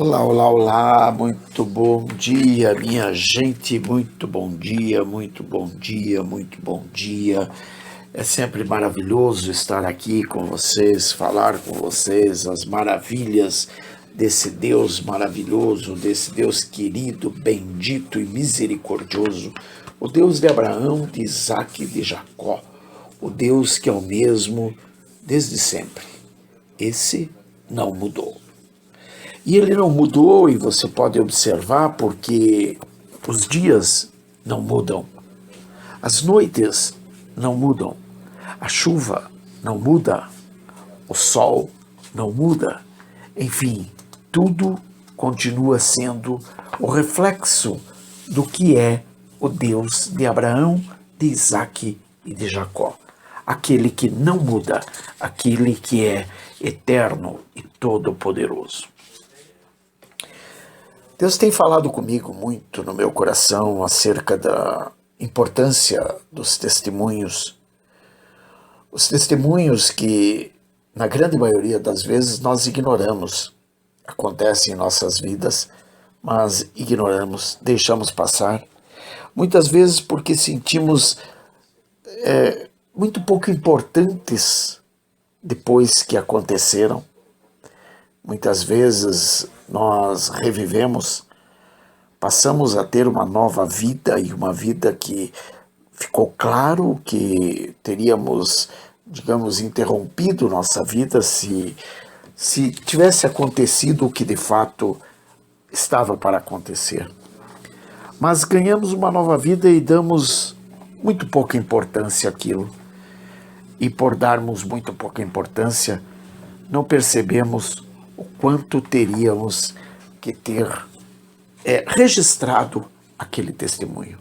Olá, olá, olá, muito bom dia, minha gente, muito bom dia, muito bom dia, muito bom dia. É sempre maravilhoso estar aqui com vocês, falar com vocês as maravilhas desse Deus maravilhoso, desse Deus querido, bendito e misericordioso, o Deus de Abraão, de Isaque e de Jacó, o Deus que é o mesmo desde sempre. Esse não mudou. E ele não mudou, e você pode observar porque os dias não mudam, as noites não mudam, a chuva não muda, o sol não muda, enfim, tudo continua sendo o reflexo do que é o Deus de Abraão, de Isaque e de Jacó. Aquele que não muda, aquele que é eterno e todo-poderoso. Deus tem falado comigo muito no meu coração acerca da importância dos testemunhos. Os testemunhos que, na grande maioria das vezes, nós ignoramos. Acontecem em nossas vidas, mas ignoramos, deixamos passar. Muitas vezes porque sentimos muito pouco importantes depois que aconteceram. Muitas vezes nós revivemos, passamos a ter uma nova vida e uma vida que ficou claro que teríamos, digamos, interrompido nossa vida se tivesse acontecido o que de fato estava para acontecer. Mas ganhamos uma nova vida e damos muito pouca importância àquilo. E por darmos muito pouca importância, não percebemos o quanto teríamos que ter registrado aquele testemunho,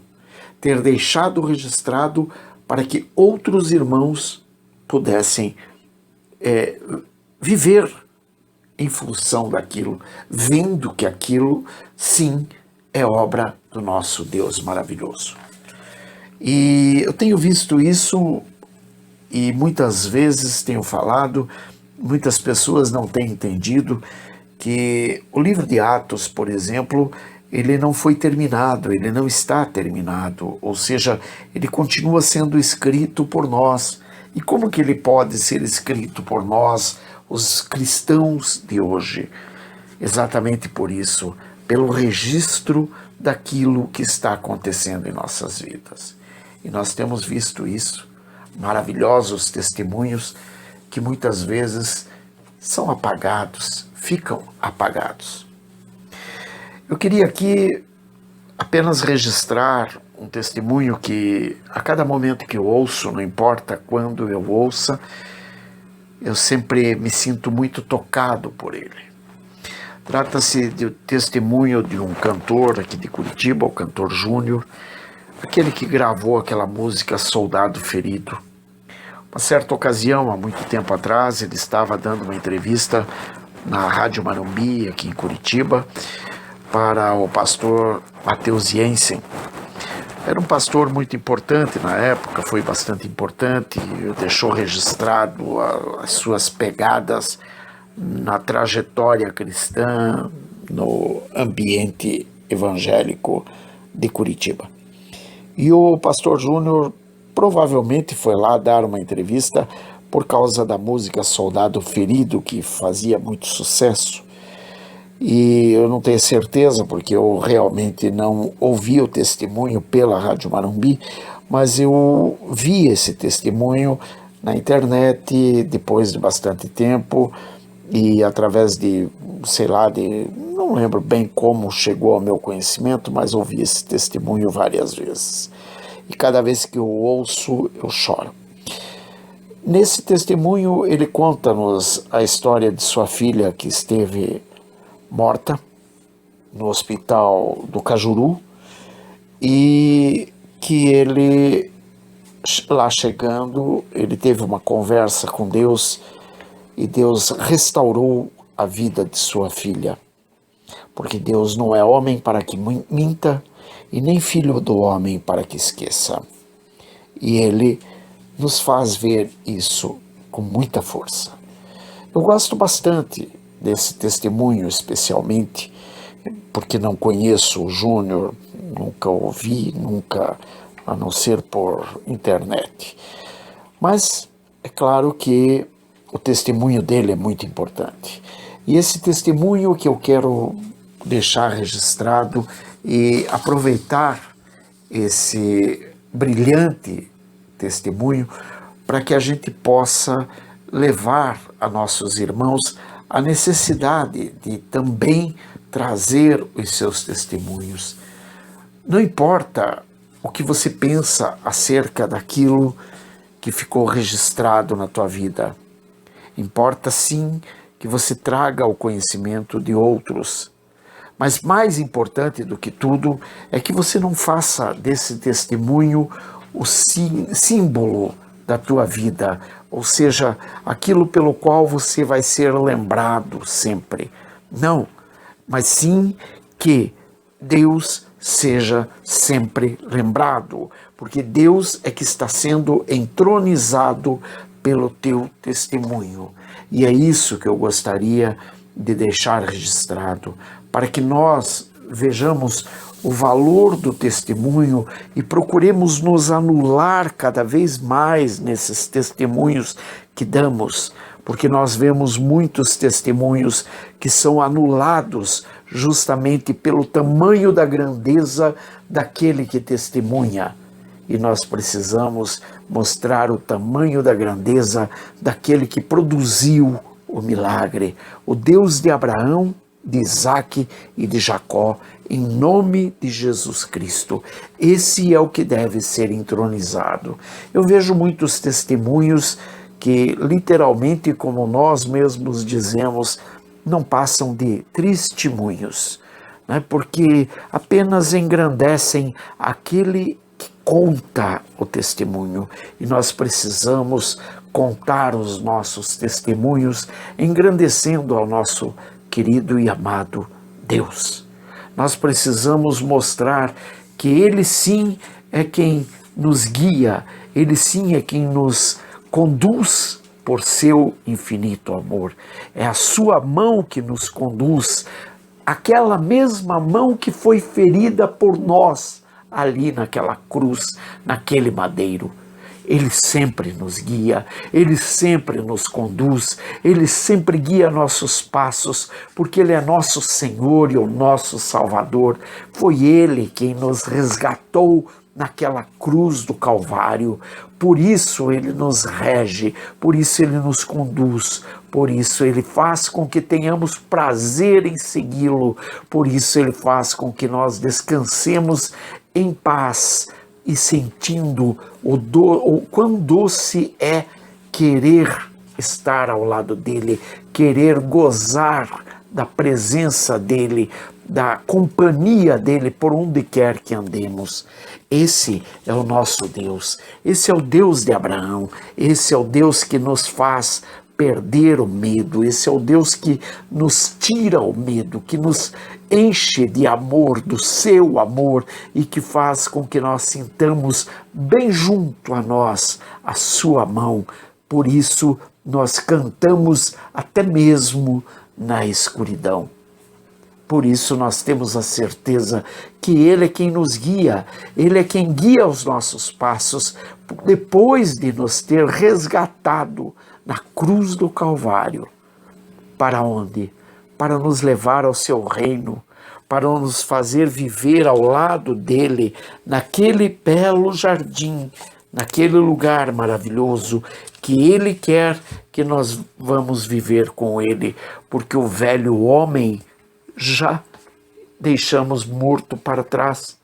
ter deixado registrado para que outros irmãos pudessem viver em função daquilo, vendo que aquilo, sim, é obra do nosso Deus maravilhoso. E eu tenho visto isso e muitas vezes tenho falado. Muitas pessoas não têm entendido que o livro de Atos, por exemplo, ele não foi terminado, ele não está terminado, ou seja, ele continua sendo escrito por nós. E como que ele pode ser escrito por nós, os cristãos de hoje? Exatamente por isso, pelo registro daquilo que está acontecendo em nossas vidas. E nós temos visto isso, maravilhosos testemunhos que muitas vezes são apagados, ficam apagados. Eu queria aqui apenas registrar um testemunho que a cada momento que eu ouço, não importa quando eu ouça, eu sempre me sinto muito tocado por ele. Trata-se do testemunho de um cantor aqui de Curitiba, o cantor Júnior, aquele que gravou aquela música Soldado Ferido. Uma certa ocasião, há muito tempo atrás, ele estava dando uma entrevista na Rádio Manumbi, aqui em Curitiba, para o pastor Matheus Jensen. Era um pastor muito importante na época, foi bastante importante, deixou registrado as suas pegadas na trajetória cristã, no ambiente evangélico de Curitiba. E o pastor Júnior provavelmente foi lá dar uma entrevista por causa da música Soldado Ferido, que fazia muito sucesso. E eu não tenho certeza, porque eu realmente não ouvi o testemunho pela Rádio Marumbi, mas eu vi esse testemunho na internet depois de bastante tempo e através de, não lembro bem como chegou ao meu conhecimento, mas ouvi esse testemunho várias vezes. E cada vez que eu ouço, eu choro. Nesse testemunho, ele conta-nos a história de sua filha que esteve morta no hospital do Cajuru e que ele, lá chegando, ele teve uma conversa com Deus e Deus restaurou a vida de sua filha. Porque Deus não é homem para que minta, e nem filho do homem para que esqueça. E ele nos faz ver isso com muita força. Eu gosto bastante desse testemunho, especialmente porque não conheço o Júnior, nunca ouvi, nunca, a não ser por internet. Mas é claro que o testemunho dele é muito importante. E esse testemunho que eu quero deixar registrado e aproveitar esse brilhante testemunho para que a gente possa levar a nossos irmãos a necessidade de também trazer os seus testemunhos. Não importa o que você pensa acerca daquilo que ficou registrado na tua vida. Importa sim que você traga o conhecimento de outros. Mas mais importante do que tudo é que você não faça desse testemunho o símbolo da tua vida, ou seja, aquilo pelo qual você vai ser lembrado sempre. Não, mas sim que Deus seja sempre lembrado, porque Deus é que está sendo entronizado pelo teu testemunho. E é isso que eu gostaria de deixar registrado, para que nós vejamos o valor do testemunho e procuremos nos anular cada vez mais nesses testemunhos que damos, porque nós vemos muitos testemunhos que são anulados justamente pelo tamanho da grandeza daquele que testemunha. E nós precisamos mostrar o tamanho da grandeza daquele que produziu o milagre, o Deus de Abraão, de Isaque e de Jacó, em nome de Jesus Cristo. Esse é o que deve ser entronizado. Eu vejo muitos testemunhos que, literalmente, como nós mesmos dizemos, não passam de testemunhos, né? Porque apenas engrandecem aquele que conta o testemunho. E nós precisamos contar os nossos testemunhos, engrandecendo ao nosso querido e amado Deus. Nós precisamos mostrar que Ele sim é quem nos guia, Ele sim é quem nos conduz por seu infinito amor. É a sua mão que nos conduz, aquela mesma mão que foi ferida por nós ali naquela cruz, naquele madeiro. Ele sempre nos guia, Ele sempre nos conduz, Ele sempre guia nossos passos, porque Ele é nosso Senhor e o nosso Salvador. Foi Ele quem nos resgatou naquela cruz do Calvário. Por isso Ele nos rege, por isso Ele nos conduz, por isso Ele faz com que tenhamos prazer em segui-lo, por isso Ele faz com que nós descansemos em paz, e sentindo o quão doce é querer estar ao lado dele, querer gozar da presença dele, da companhia dele por onde quer que andemos. Esse é o nosso Deus, esse é o Deus de Abraão, esse é o Deus que nos faz perder o medo, esse é o Deus que nos tira o medo, que nos enche de amor, do seu amor, e que faz com que nós sintamos bem junto a nós a sua mão. Por isso nós cantamos até mesmo na escuridão. Por isso nós temos a certeza que Ele é quem nos guia, Ele é quem guia os nossos passos, depois de nos ter resgatado na cruz do Calvário. Para onde? Para nos levar ao seu reino, para nos fazer viver ao lado dele, naquele belo jardim, naquele lugar maravilhoso que ele quer que nós vamos viver com ele, porque o velho homem já deixamos morto para trás.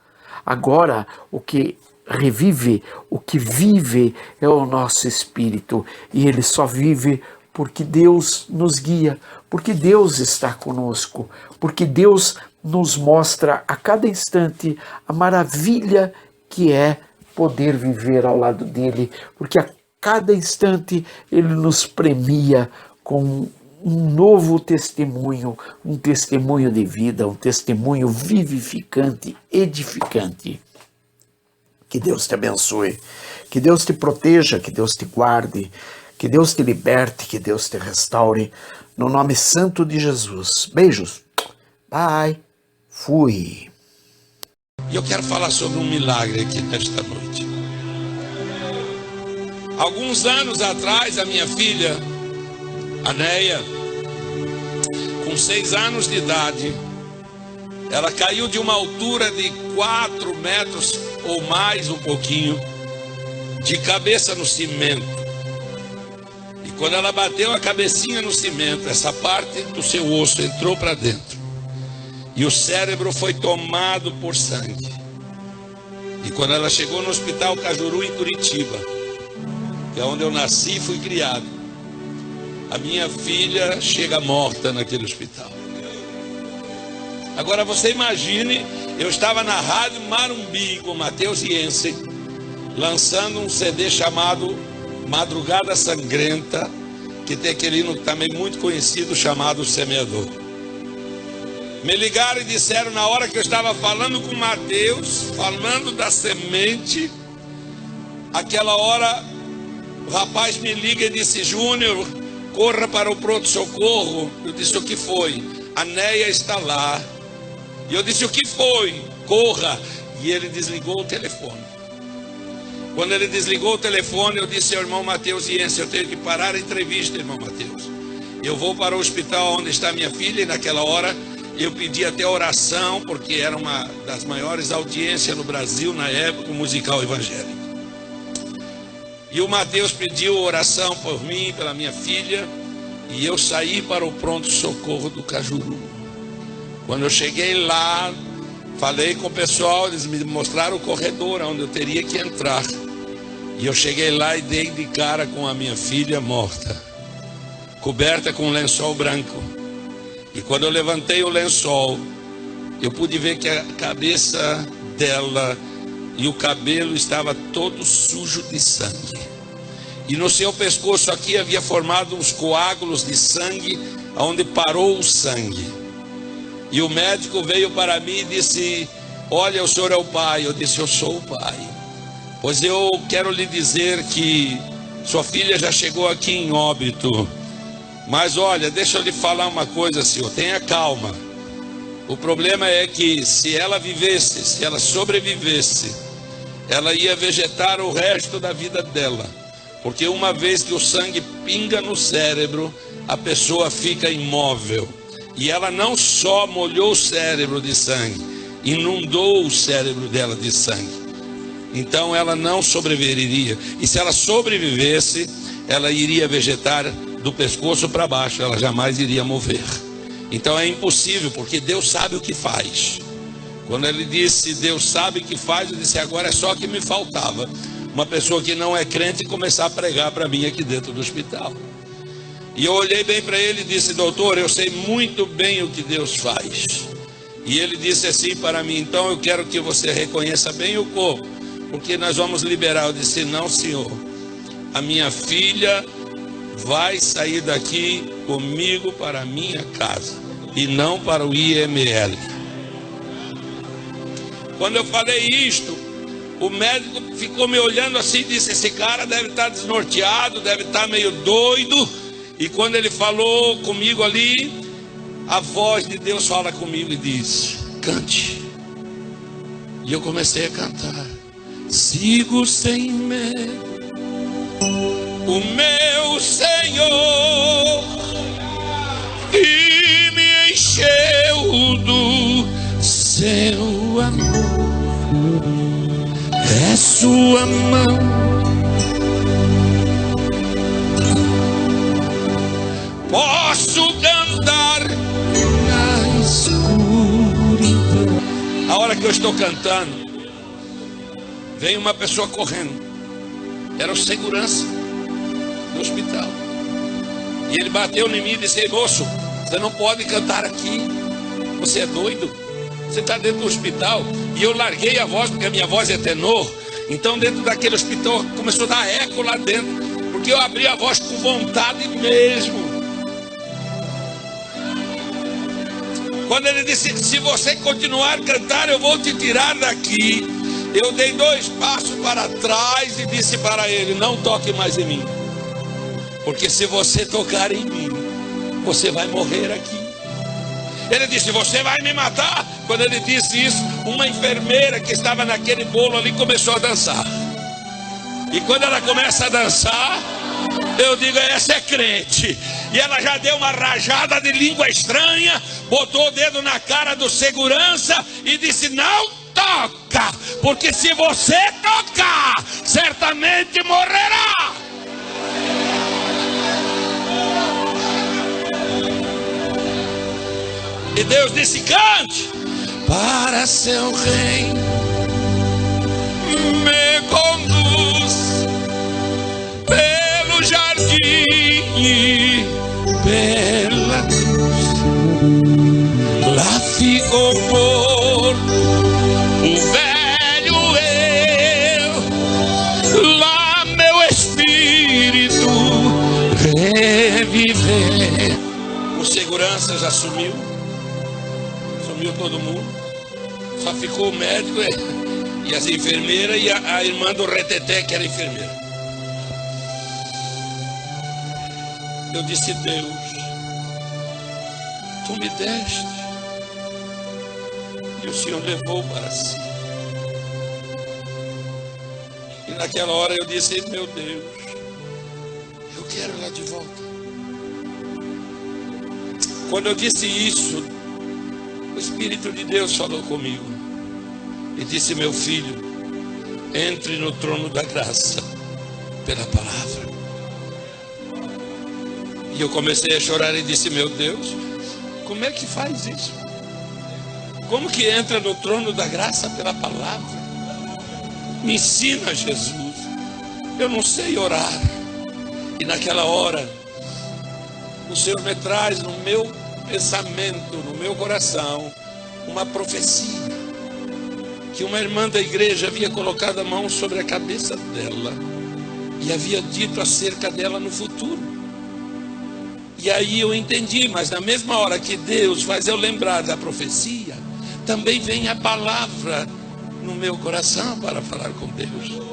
Agora, o que revive, o que vive é o nosso espírito, e ele só vive porque Deus nos guia, porque Deus está conosco, porque Deus nos mostra a cada instante a maravilha que é poder viver ao lado dele, porque a cada instante ele nos premia com um novo testemunho, um testemunho de vida, um testemunho vivificante, edificante. Que Deus te abençoe, que Deus te proteja, que Deus te guarde, que Deus te liberte, que Deus te restaure, no nome santo de Jesus. Beijos. Bye. Fui. E eu quero falar sobre um milagre aqui nesta noite. Alguns anos atrás, a minha filha, a Neia, com 6 anos de idade, ela caiu de uma altura de 4 metros ou mais um pouquinho, de cabeça no cimento. E quando ela bateu a cabecinha no cimento, essa parte do seu osso entrou para dentro. E o cérebro foi tomado por sangue. E quando ela chegou no Hospital Cajuru, em Curitiba, que é onde eu nasci e fui criado, a minha filha chega morta naquele hospital. Agora você imagine, eu estava na Rádio Marumbi com Matheus Jensen, lançando um CD chamado Madrugada Sangrenta, que tem aquele hino também muito conhecido chamado Semeador. Me ligaram e disseram, na hora que eu estava falando com Matheus, falando da semente, aquela hora o rapaz me liga e disse, Júnior, corra para o pronto-socorro. Eu disse, o que foi? A Neia está lá. E eu disse, o que foi? Corra. E ele desligou o telefone. Quando ele desligou o telefone, eu disse ao irmão Matheus Jensen, eu tenho que parar a entrevista, irmão Matheus. Eu vou para o hospital onde está minha filha, e naquela hora eu pedi até oração, porque era uma das maiores audiências no Brasil na época, o musical evangélico. E o Matheus pediu oração por mim, pela minha filha, e eu saí para o pronto-socorro do Cajuru. Quando eu cheguei lá, falei com o pessoal, eles me mostraram o corredor onde eu teria que entrar. E eu cheguei lá e dei de cara com a minha filha morta, coberta com um lençol branco. E quando eu levantei o lençol, eu pude ver que a cabeça dela e o cabelo estava todo sujo de sangue. E no seu pescoço aqui havia formado uns coágulos de sangue, onde parou o sangue. E o médico veio para mim e disse, olha, o senhor é o pai. Eu disse, eu sou o pai. Pois eu quero lhe dizer que sua filha já chegou aqui em óbito. Mas olha, deixa eu lhe falar uma coisa, senhor, tenha calma. O problema é que se ela vivesse, se ela sobrevivesse, ela ia vegetar o resto da vida dela. Porque uma vez que o sangue pinga no cérebro, a pessoa fica imóvel. E ela não só molhou o cérebro de sangue, inundou o cérebro dela de sangue. Então ela não sobreviveria. E se ela sobrevivesse, ela iria vegetar do pescoço para baixo, ela jamais iria mover. Então é impossível, porque Deus sabe o que faz. Quando ele disse, Deus sabe o que faz, eu disse, agora é só que me faltava uma pessoa que não é crente começar a pregar para mim aqui dentro do hospital. E eu olhei bem para ele e disse, doutor, eu sei muito bem o que Deus faz. E ele disse assim para mim, então eu quero que você reconheça bem o corpo, porque nós vamos liberar. Eu disse, não senhor, a minha filha vai sair daqui comigo para a minha casa, e não para o IML. Quando eu falei isto, o médico ficou me olhando assim e disse, esse cara deve estar desnorteado, deve estar meio doido. E quando ele falou comigo ali, a voz de Deus fala comigo e diz, cante. E eu comecei a cantar. Sigo sem medo o meu Senhor, e me encheu do seu amor. É sua mão posso cantar na escuridão. A hora que eu estou cantando, vem uma pessoa correndo. Era o segurança do hospital. E ele bateu em mim e disse, moço, você não pode cantar aqui. Você é doido? Você está dentro do hospital. E eu larguei a voz, porque a minha voz é tenor. Então dentro daquele hospital começou a dar eco lá dentro, porque eu abri a voz com vontade mesmo. Quando ele disse, se você continuar a cantar, eu vou te tirar daqui. Eu dei 2 passos para trás e disse para ele, não toque mais em mim. Porque se você tocar em mim, você vai morrer aqui. Ele disse: você vai me matar? Quando ele disse isso, uma enfermeira que estava naquele bolo ali começou a dançar. E quando ela começa a dançar, eu digo: essa é crente. E ela já deu uma rajada de língua estranha, botou o dedo na cara do segurança e disse: não toca, porque se você tocar, certamente morrerá. E Deus disse: cante. Para seu reino me conduz pelo jardim e pela cruz. Lá ficou morto o velho eu, lá meu espírito reviver. O segurança já sumiu todo mundo, só ficou o médico e as enfermeiras e a irmã do reteté, que era enfermeira. Eu disse: Deus, tu me deste e o Senhor levou para si. E naquela hora eu disse: meu Deus, eu quero ela de volta. Quando eu disse isso, o Espírito de Deus falou comigo e disse: meu filho, entre no trono da graça pela palavra. E eu comecei a chorar e disse: meu Deus, como é que faz isso? Como que entra no trono da graça pela palavra? Me ensina, Jesus. Eu não sei orar. E naquela hora, o Senhor me traz no meu pensamento, no meu coração, uma profecia que uma irmã da igreja havia colocado a mão sobre a cabeça dela e havia dito acerca dela no futuro. E aí eu entendi, mas na mesma hora que Deus faz eu lembrar da profecia, também vem a palavra no meu coração para falar com Deus.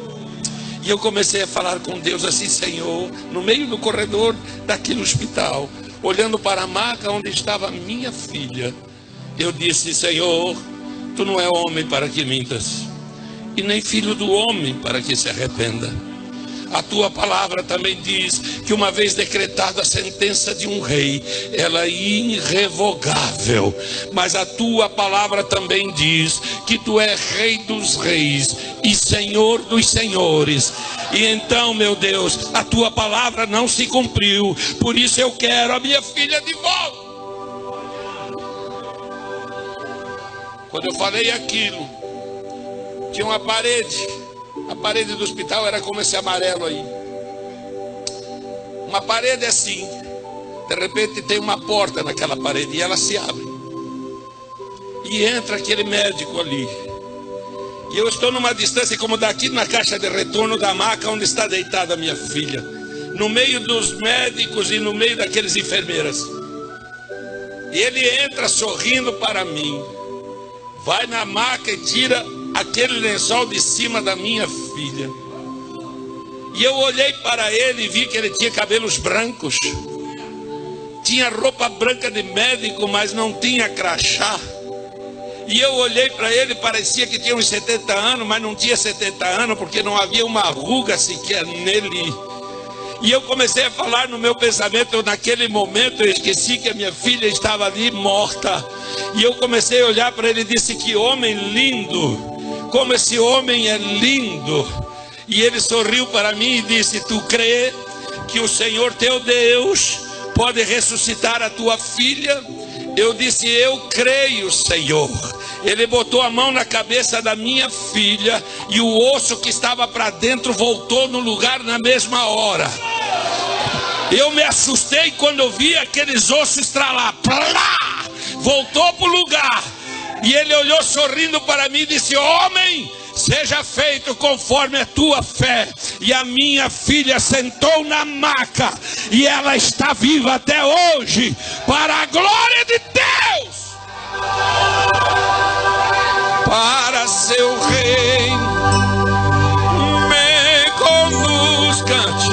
E eu comecei a falar com Deus assim: Senhor, no meio do corredor daquele hospital, olhando para a maca onde estava a minha filha, eu disse: Senhor, tu não é homem para que mintas, e nem filho do homem para que se arrependa. A tua palavra também diz que uma vez decretada a sentença de um rei, ela é irrevogável. Mas a tua palavra também diz que tu és rei dos reis e senhor dos senhores. E então, meu Deus, a tua palavra não se cumpriu. Por isso eu quero a minha filha de volta. Quando eu falei aquilo, tinha uma parede. A parede do hospital era como esse amarelo aí. Uma parede assim. De repente tem uma porta naquela parede e ela se abre. E entra aquele médico ali. E eu estou numa distância como daqui na caixa de retorno da maca onde está deitada a minha filha. No meio dos médicos e no meio daqueles enfermeiras. E ele entra sorrindo para mim. Vai na maca e tira aquele lençol de cima da minha filha. E eu olhei para ele e vi que ele tinha cabelos brancos. Tinha roupa branca de médico, mas não tinha crachá. E eu olhei para ele, parecia que tinha uns 70 anos, mas não tinha 70 anos, porque não havia uma ruga sequer nele. E eu comecei a falar no meu pensamento. Naquele momento eu esqueci que a minha filha estava ali morta. E eu comecei a olhar para ele e disse: que homem lindo, como esse homem é lindo. E ele sorriu para mim e disse: tu crê que o Senhor teu Deus pode ressuscitar a tua filha? Eu disse: eu creio, Senhor. Ele botou a mão na cabeça da minha filha e o osso que estava para dentro voltou no lugar na mesma hora. Eu me assustei quando eu vi aqueles ossos estralar. Plá! Voltou para o lugar. E ele olhou sorrindo para mim e disse: homem, seja feito conforme a tua fé. E a minha filha sentou na maca e ela está viva até hoje, para a glória de Deus. Para seu reino me conduz, cante.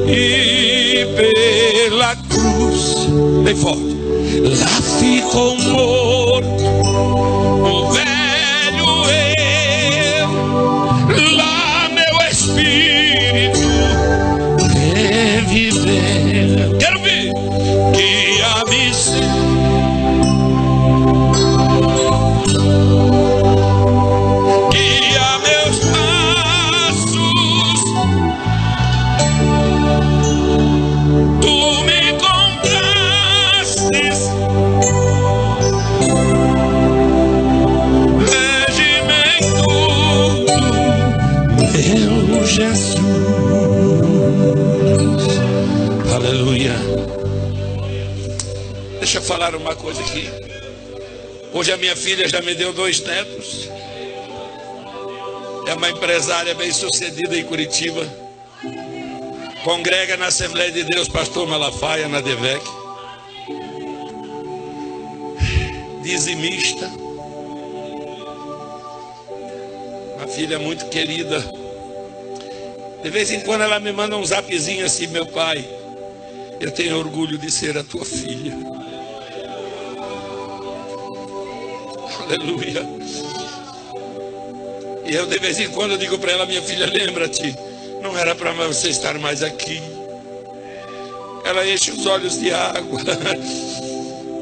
E pela cruz bem forte. Lá ficou morto um velho eu, lá meu espírito reviveu. Quero ver que avise que a meus passos tu me comprastes, regimento meu Jesus. Aleluia. Deixa eu falar uma coisa aqui. Hoje a minha filha já me deu 2 netos. É uma empresária bem sucedida em Curitiba. Congrega na Assembleia de Deus, pastor Malafaia, na DEVEC. Dizimista. Uma filha muito querida. De vez em quando ela me manda um zapzinho assim: meu pai, eu tenho orgulho de ser a tua filha. Aleluia. E eu de vez em quando eu digo para ela: minha filha, lembra-te, não era para você estar mais aqui. Ela enche os olhos de água.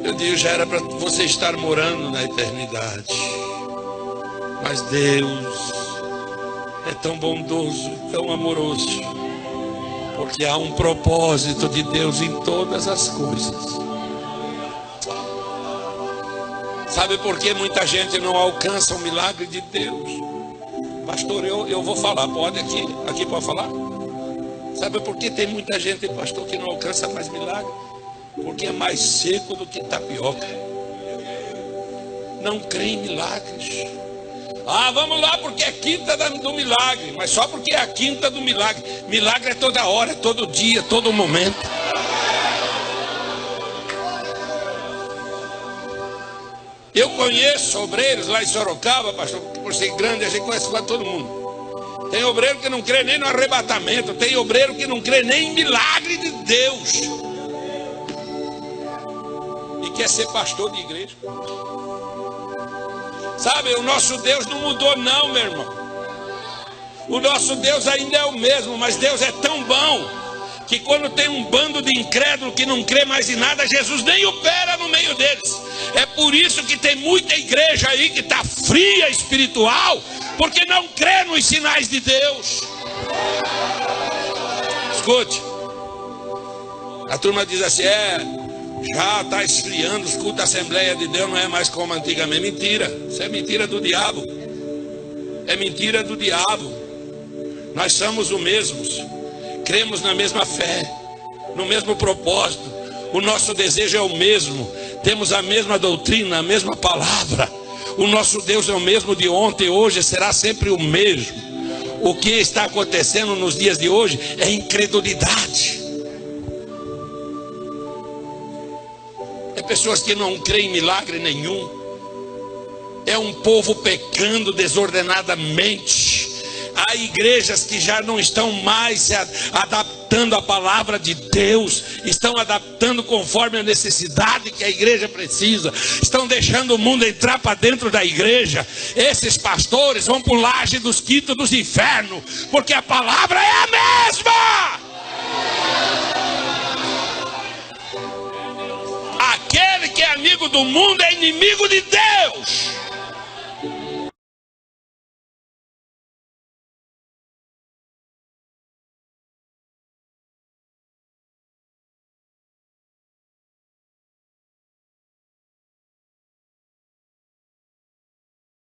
Eu digo: já era para você estar morando na eternidade. Mas Deus é tão bondoso, tão amoroso, porque há um propósito de Deus em todas as coisas. Sabe por que muita gente não alcança o milagre de Deus? Pastor, eu vou falar, pode aqui pode falar? Sabe por que tem muita gente, pastor, que não alcança mais milagre? Porque é mais seco do que tapioca. Não crê em milagres. Ah, vamos lá porque é quinta do milagre. Mas só porque é a quinta do milagre. Milagre é toda hora, é todo dia, todo momento. Eu conheço obreiros lá em Sorocaba, pastor, por ser grande, a gente conhece quase todo mundo. Tem obreiro que não crê nem no arrebatamento. Tem obreiro que não crê nem em milagre de Deus. E quer ser pastor de igreja. Sabe, o nosso Deus não mudou não, meu irmão. O nosso Deus ainda é o mesmo, mas Deus é tão bom que quando tem um bando de incrédulos que não crê mais em nada, Jesus nem opera no meio deles. É por isso que tem muita igreja aí que está fria espiritual, porque não crê nos sinais de Deus. Escute, a turma diz assim: já está esfriando, os cultos da Assembleia de Deus não é mais como antigamente. Mentira, isso é mentira do diabo. É mentira do diabo. Nós somos os mesmos. Cremos na mesma fé, no mesmo propósito. O nosso desejo é o mesmo. Temos a mesma doutrina, a mesma palavra. O nosso Deus é o mesmo de ontem, hoje será sempre o mesmo. O que está acontecendo nos dias de hoje é incredulidade. É pessoas que não creem em milagre nenhum. É um povo pecando desordenadamente. Há igrejas que já não estão mais se adaptando à palavra de Deus, estão adaptando conforme a necessidade que a igreja precisa, estão deixando o mundo entrar para dentro da igreja. Esses pastores vão para o laje dos quintos dos infernos, porque a palavra é a mesma. Aquele que é amigo do mundo é inimigo de Deus.